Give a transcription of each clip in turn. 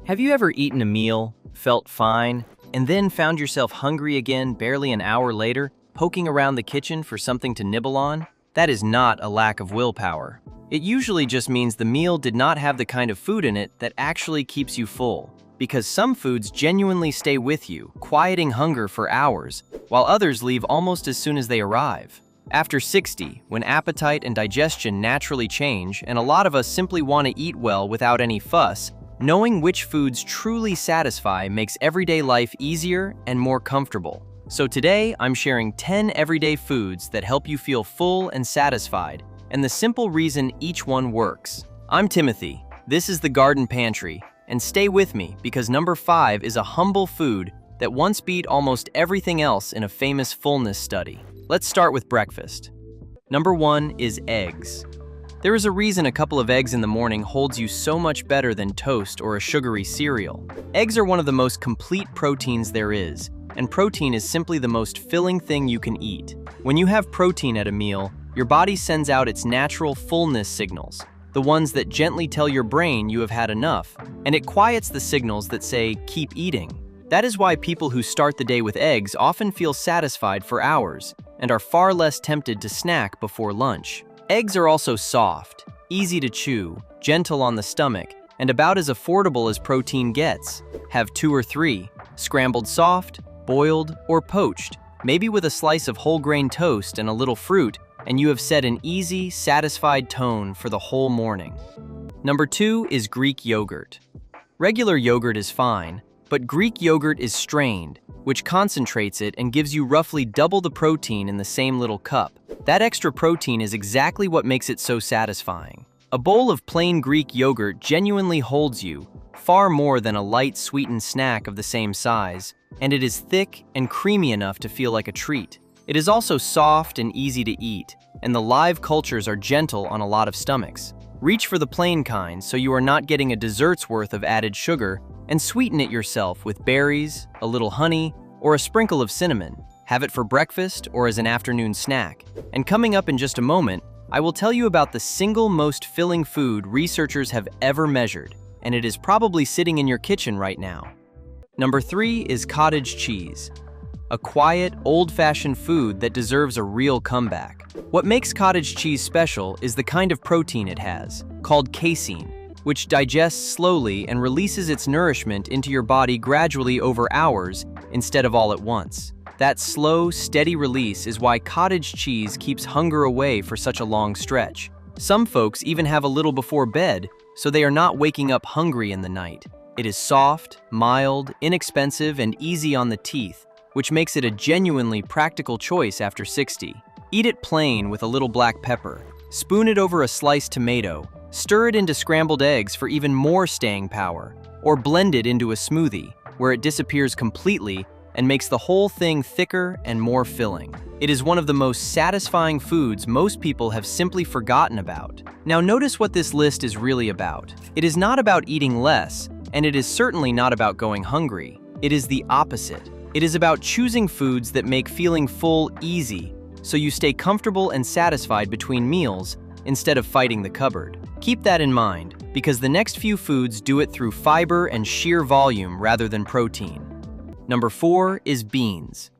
Have you ever eaten a meal, felt fine, and then found yourself hungry again barely an hour later, poking around the kitchen for something to nibble on? That is not a lack of willpower. It usually just means the meal did not have the kind of food in it that actually keeps you full. Because some foods genuinely stay with you, quieting hunger for hours, while others leave almost as soon as they arrive. After 60, when appetite and digestion naturally change and a lot of us simply want to eat well without any fuss, knowing which foods truly satisfy makes everyday life easier and more comfortable. So today, I'm sharing 10 everyday foods that help you feel full and satisfied, and the simple reason each one works. I'm Timothy, this is the Garden Pantry, and stay with me because number 5 is a humble food that once beat almost everything else in a famous fullness study. Let's start with breakfast. Number 1 is eggs. There is a reason a couple of eggs in the morning holds you so much better than toast or a sugary cereal. Eggs are one of the most complete proteins there is, and protein is simply the most filling thing you can eat. When you have protein at a meal, your body sends out its natural fullness signals, the ones that gently tell your brain you have had enough, and it quiets the signals that say, keep eating. That is why people who start the day with eggs often feel satisfied for hours and are far less tempted to snack before lunch. Eggs are also soft, easy to chew, gentle on the stomach, and about as affordable as protein gets. Have 2 or 3, scrambled soft, boiled, or poached, maybe with a slice of whole grain toast and a little fruit, and you have set an easy, satisfied tone for the whole morning. Number 2 is Greek yogurt. Regular yogurt is fine, but Greek yogurt is strained, which concentrates it and gives you roughly double the protein in the same little cup. That extra protein is exactly what makes it so satisfying. A bowl of plain Greek yogurt genuinely holds you, far more than a light sweetened snack of the same size, and it is thick and creamy enough to feel like a treat. It is also soft and easy to eat, and the live cultures are gentle on a lot of stomachs. Reach for the plain kind so you are not getting a dessert's worth of added sugar, and sweeten it yourself with berries, a little honey, or a sprinkle of cinnamon. Have it for breakfast or as an afternoon snack. And coming up in just a moment, I will tell you about the single most filling food researchers have ever measured, and it is probably sitting in your kitchen right now. Number 3 is cottage cheese. A quiet, old-fashioned food that deserves a real comeback. What makes cottage cheese special is the kind of protein it has, called casein, which digests slowly and releases its nourishment into your body gradually over hours instead of all at once. That slow, steady release is why cottage cheese keeps hunger away for such a long stretch. Some folks even have a little before bed, so they are not waking up hungry in the night. It is soft, mild, inexpensive, and easy on the teeth, which makes it a genuinely practical choice after 60. Eat it plain with a little black pepper. Spoon it over a sliced tomato. Stir it into scrambled eggs for even more staying power, or blend it into a smoothie, where it disappears completely and makes the whole thing thicker and more filling. It is one of the most satisfying foods most people have simply forgotten about. Now notice what this list is really about. It is not about eating less, and it is certainly not about going hungry. It is the opposite. It is about choosing foods that make feeling full easy, so you stay comfortable and satisfied between meals instead of fighting the cupboard. Keep that in mind, because the next few foods do it through fiber and sheer volume rather than protein. Number 4 is beans.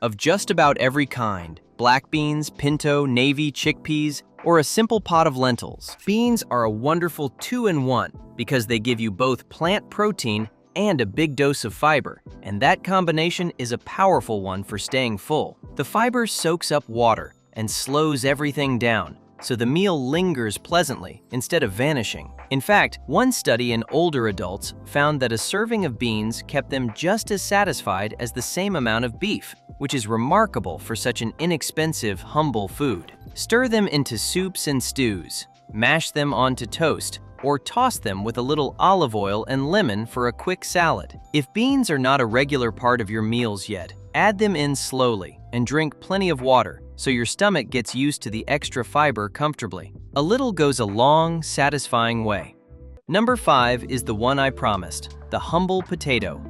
Of just about every kind, black beans, pinto, navy, chickpeas, or a simple pot of lentils, beans are a wonderful 2-in-1 because they give you both plant protein and a big dose of fiber, and that combination is a powerful one for staying full. The fiber soaks up water and slows everything down, so the meal lingers pleasantly instead of vanishing. In fact, one study in older adults found that a serving of beans kept them just as satisfied as the same amount of beef, which is remarkable for such an inexpensive, humble food. Stir them into soups and stews, mash them onto toast, or toss them with a little olive oil and lemon for a quick salad. If beans are not a regular part of your meals yet, add them in slowly and drink plenty of water so your stomach gets used to the extra fiber comfortably. A little goes a long, satisfying way. Number 5 is the one I promised, the humble potato.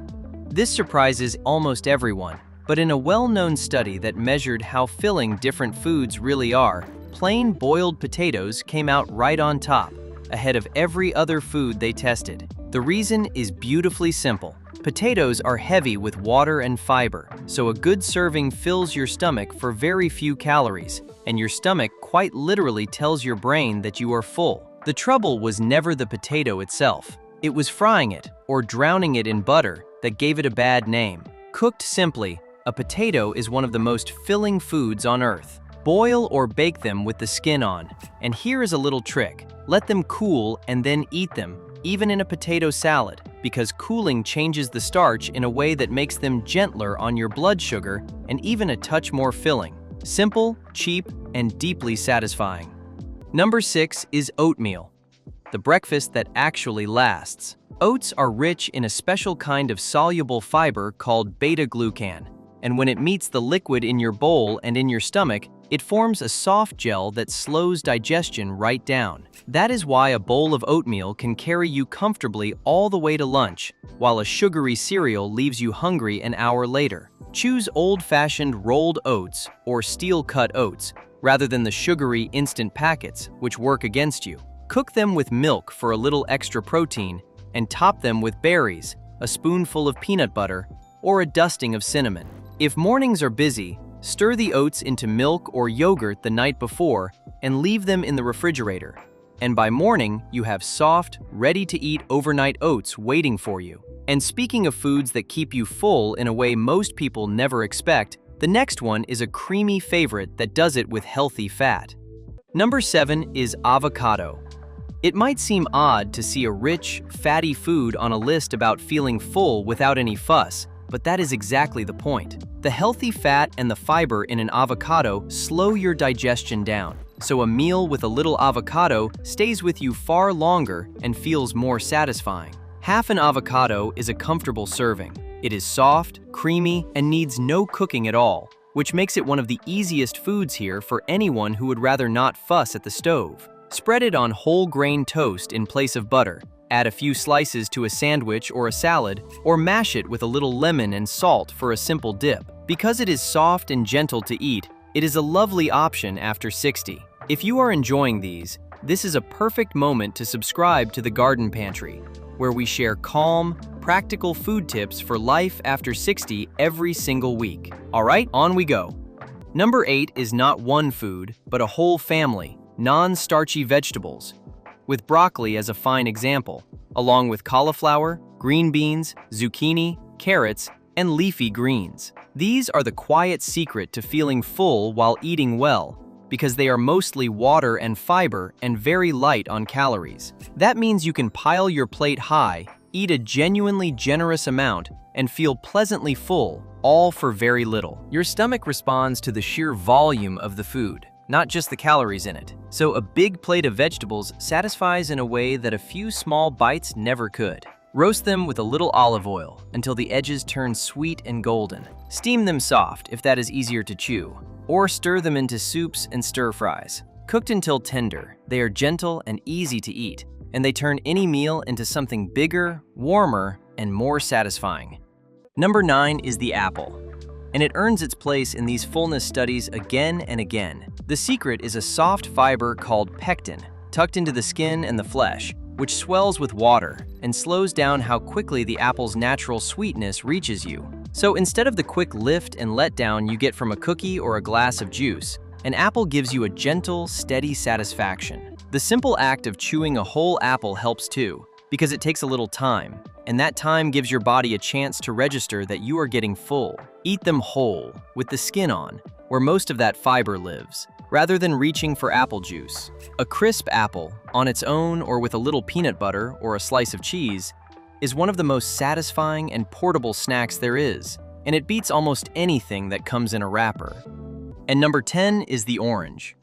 This surprises almost everyone, but in a well-known study that measured how filling different foods really are, plain boiled potatoes came out right on top, ahead of every other food they tested. The reason is beautifully simple. Potatoes are heavy with water and fiber, so a good serving fills your stomach for very few calories, and your stomach quite literally tells your brain that you are full. The trouble was never the potato itself. It was frying it, or drowning it in butter, that gave it a bad name. Cooked simply, a potato is one of the most filling foods on earth. Boil or bake them with the skin on, and here is a little trick. Let them cool and then eat them, even in a potato salad, because cooling changes the starch in a way that makes them gentler on your blood sugar and even a touch more filling. Simple, cheap, and deeply satisfying. Number 6 is oatmeal, the breakfast that actually lasts. Oats are rich in a special kind of soluble fiber called beta-glucan, and when it meets the liquid in your bowl and in your stomach, it forms a soft gel that slows digestion right down. That is why a bowl of oatmeal can carry you comfortably all the way to lunch, while a sugary cereal leaves you hungry an hour later. Choose old-fashioned rolled oats or steel-cut oats, rather than the sugary instant packets, which work against you. Cook them with milk for a little extra protein, and top them with berries, a spoonful of peanut butter, or a dusting of cinnamon. If mornings are busy, stir the oats into milk or yogurt the night before and leave them in the refrigerator. And by morning, you have soft, ready-to-eat overnight oats waiting for you. And speaking of foods that keep you full in a way most people never expect, the next one is a creamy favorite that does it with healthy fat. Number 7 is avocado. It might seem odd to see a rich, fatty food on a list about feeling full without any fuss, but that is exactly the point. The healthy fat and the fiber in an avocado slow your digestion down, so a meal with a little avocado stays with you far longer and feels more satisfying. Half an avocado is a comfortable serving. It is soft, creamy, and needs no cooking at all, which makes it one of the easiest foods here for anyone who would rather not fuss at the stove. Spread it on whole grain toast in place of butter. Add a few slices to a sandwich or a salad, or mash it with a little lemon and salt for a simple dip. Because it is soft and gentle to eat, it is a lovely option after 60. If you are enjoying these, this is a perfect moment to subscribe to the Garden Pantry, where we share calm, practical food tips for life after 60 every single week. All right, on we go. Number 8 is not one food, but a whole family, non-starchy vegetables, with broccoli as a fine example, along with cauliflower, green beans, zucchini, carrots, and leafy greens. These are the quiet secret to feeling full while eating well, because they are mostly water and fiber and very light on calories. That means you can pile your plate high, eat a genuinely generous amount, and feel pleasantly full, all for very little. Your stomach responds to the sheer volume of the food, not just the calories in it. So a big plate of vegetables satisfies in a way that a few small bites never could. Roast them with a little olive oil until the edges turn sweet and golden. Steam them soft if that is easier to chew, or stir them into soups and stir-fries. Cooked until tender, they are gentle and easy to eat, and they turn any meal into something bigger, warmer, and more satisfying. Number 9 is the apple, and it earns its place in these fullness studies again and again. The secret is a soft fiber called pectin, tucked into the skin and the flesh, which swells with water and slows down how quickly the apple's natural sweetness reaches you. So instead of the quick lift and letdown you get from a cookie or a glass of juice, an apple gives you a gentle, steady satisfaction. The simple act of chewing a whole apple helps too, because it takes a little time, and that time gives your body a chance to register that you are getting full. Eat them whole, with the skin on, where most of that fiber lives, rather than reaching for apple juice. A crisp apple, on its own or with a little peanut butter or a slice of cheese, is one of the most satisfying and portable snacks there is, and it beats almost anything that comes in a wrapper. And number 10 is the orange,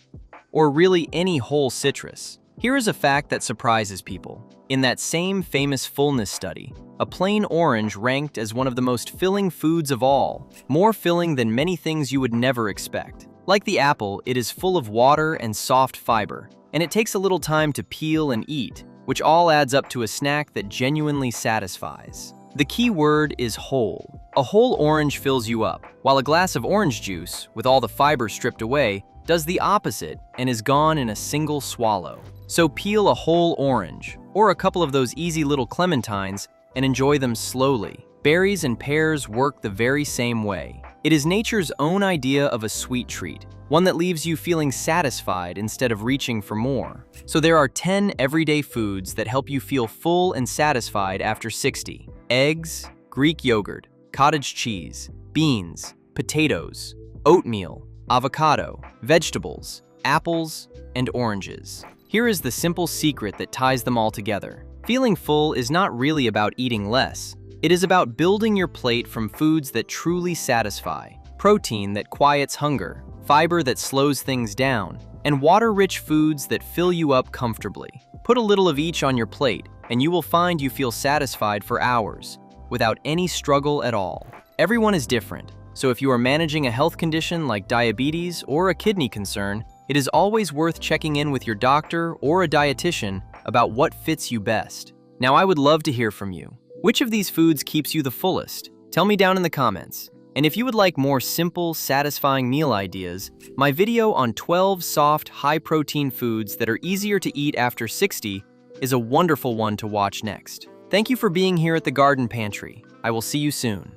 or really any whole citrus. Here is a fact that surprises people. In that same famous fullness study, a plain orange ranked as one of the most filling foods of all, more filling than many things you would never expect. Like the apple, it is full of water and soft fiber, and it takes a little time to peel and eat, which all adds up to a snack that genuinely satisfies. The key word is whole. A whole orange fills you up, while a glass of orange juice, with all the fiber stripped away, does the opposite and is gone in a single swallow. So peel a whole orange, or a couple of those easy little clementines and enjoy them slowly. Berries and pears work the very same way. It is nature's own idea of a sweet treat, one that leaves you feeling satisfied instead of reaching for more. So there are 10 everyday foods that help you feel full and satisfied after 60. Eggs, Greek yogurt, cottage cheese, beans, potatoes, oatmeal, avocado, vegetables, apples, and oranges. Here is the simple secret that ties them all together. Feeling full is not really about eating less. It is about building your plate from foods that truly satisfy, protein that quiets hunger, fiber that slows things down, and water-rich foods that fill you up comfortably. Put a little of each on your plate, and you will find you feel satisfied for hours, without any struggle at all. Everyone is different, so if you are managing a health condition like diabetes or a kidney concern, it is always worth checking in with your doctor or a dietitian about what fits you best. Now, I would love to hear from you. Which of these foods keeps you the fullest? Tell me down in the comments. And if you would like more simple, satisfying meal ideas, my video on 12 soft, high-protein foods that are easier to eat after 60 is a wonderful one to watch next. Thank you for being here at the Garden Pantry. I will see you soon.